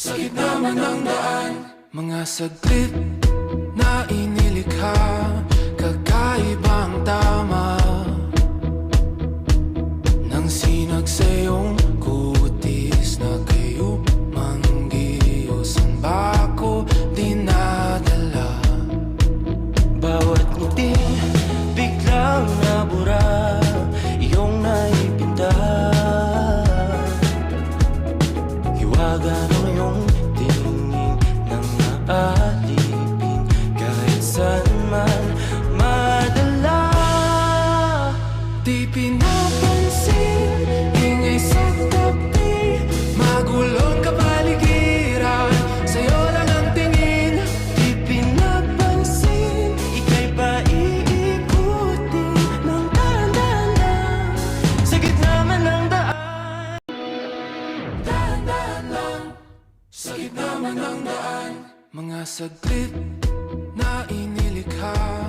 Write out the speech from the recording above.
Sa gitna man ng daan, mga saglit na inilikha, kakaibang tama nang sinag sa iyong kutis na kayo manggiyos. Ang bako dinadala, bawat ngiting biglang nabura, iyong naipinta. Hiwaga ng iyong tingin nang maalipin, kahit saan man madala. di pinapansin, ingay sa tabi, magulong kapaligiran, sa'yo lang ang tingin. Di pinapansin, ika'y paiikutin ng dahan-dahan lang, sa gitna man ng daan. Dahan-dahan lang, sa gitna man ng daan, mga saglit na inilikha,